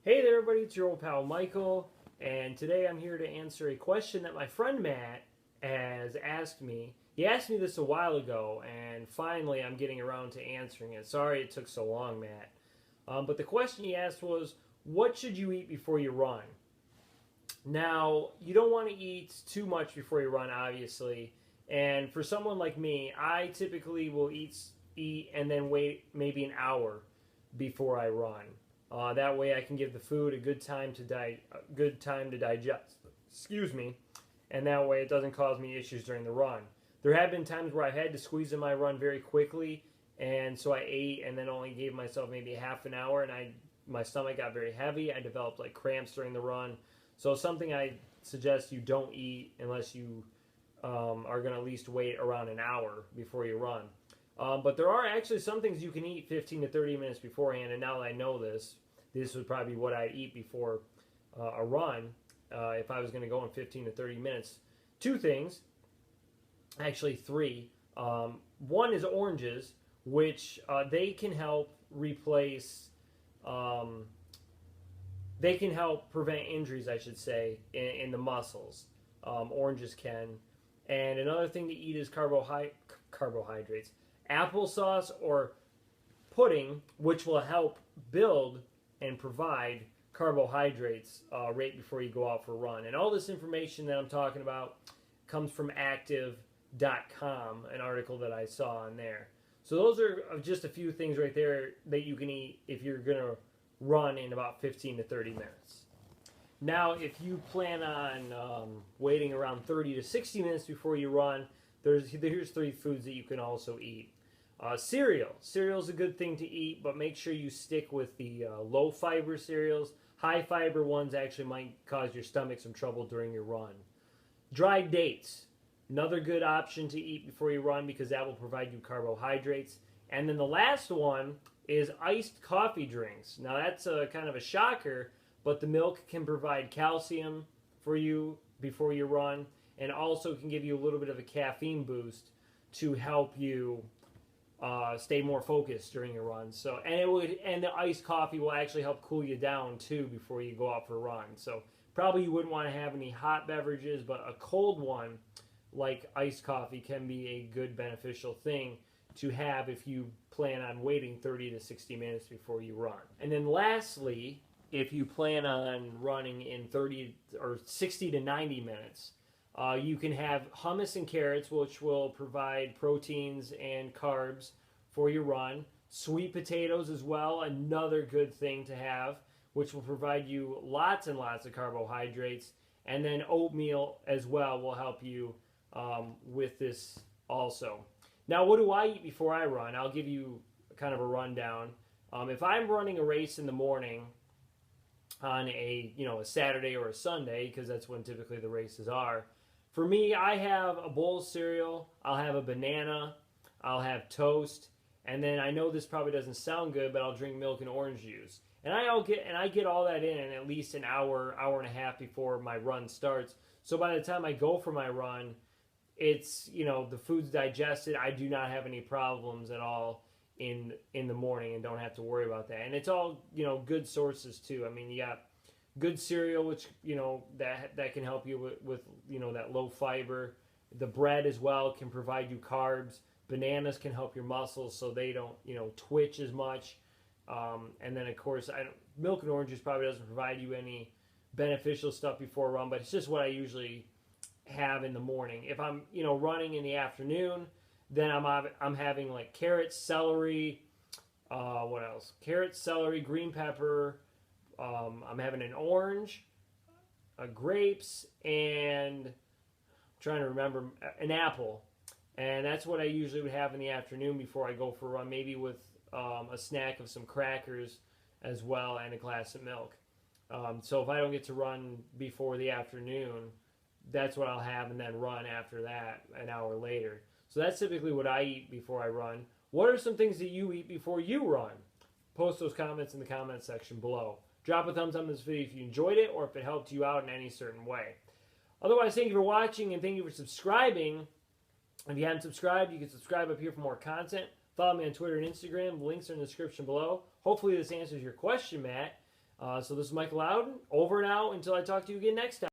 Hey there, everybody, it's your old pal Michael, and today I'm here to answer a question that my friend Matt has asked me. He asked me this a while ago, and finally I'm getting around to answering it. Sorry it took so long, Matt. But the question he asked was, what should you eat before you run? Now, you don't want to eat too much before you run, obviously, and for someone like me, I typically will eat and then wait maybe an hour before I run. That way, I can give the food a good time to digest. Excuse me, and that way it doesn't cause me issues during the run. There have been times where I had to squeeze in my run very quickly, and so I ate and then only gave myself maybe half an hour, and my stomach got very heavy. I developed like cramps during the run. So something I suggest you don't eat unless you are going to at least wait around an hour before you run. But there are actually some things you can eat 15 to 30 minutes beforehand, and now that I know this would probably be what I'd eat before a run if I was going to go in 15 to 30 minutes. Two things, actually three. One is oranges, which they can help replace, they can help prevent injuries, I should say, in the muscles. Oranges can. And another thing to eat is carbohydrates. Applesauce or pudding, which will help build and provide carbohydrates right before you go out for a run. And all this information that I'm talking about comes from active.com, an article that I saw on there. So those are just a few things right there that you can eat if you're going to run in about 15 to 30 minutes. Now, if you plan on waiting around 30 to 60 minutes before you run, here's three foods that you can also eat. Cereal. Cereal is a good thing to eat, but make sure you stick with the low fiber cereals. High fiber ones actually might cause your stomach some trouble during your run. Dried dates. Another good option to eat before you run because that will provide you carbohydrates. And then the last one is iced coffee drinks. Now that's kind of a shocker, but the milk can provide calcium for you before you run and also can give you a little bit of a caffeine boost to help you stay more focused during your run. So, and the iced coffee will actually help cool you down too before you go out for a run. So, probably you wouldn't want to have any hot beverages, but a cold one like iced coffee can be a good beneficial thing to have if you plan on waiting 30 to 60 minutes before you run. And then lastly, if you plan on running in 30 or 60 to 90 minutes, you can have hummus and carrots, which will provide proteins and carbs for your run. Sweet potatoes as well, another good thing to have, which will provide you lots and lots of carbohydrates. And then oatmeal as well will help you with this also. Now, what do I eat before I run? I'll give you kind of a rundown. If I'm running a race in the morning on a Saturday or a Sunday, because that's when typically the races are, for me, I have a bowl of cereal, I'll have a banana, I'll have toast, and then I know this probably doesn't sound good, but I'll drink milk and orange juice. And I get all that in at least an hour, hour and a half before my run starts. So by the time I go for my run, it's, the food's digested. I do not have any problems at all in the morning and don't have to worry about that. And it's all, good sources too. I mean, you got good cereal, which, that can help you with that low fiber. The bread as well can provide you carbs. Bananas can help your muscles so they don't, twitch as much. And then, of course, milk and oranges probably doesn't provide you any beneficial stuff before a run, but it's just what I usually have in the morning. If I'm, running in the afternoon, then I'm having like carrots, celery, what else? Carrots, celery, green pepper. I'm having an orange, grapes, and I'm trying to remember an apple. And that's what I usually would have in the afternoon before I go for a run, maybe with a snack of some crackers as well and a glass of milk. So if I don't get to run before the afternoon, that's what I'll have and then run after that an hour later. So that's typically what I eat before I run. What are some things that you eat before you run? Post those comments in the comment section below. Drop a thumbs up on this video if you enjoyed it or if it helped you out in any certain way. Otherwise, thank you for watching and thank you for subscribing. If you haven't subscribed, you can subscribe up here for more content. Follow me on Twitter and Instagram. The links are in the description below. Hopefully this answers your question, Matt. So this is Michael Loudon. Over and out until I talk to you again next time.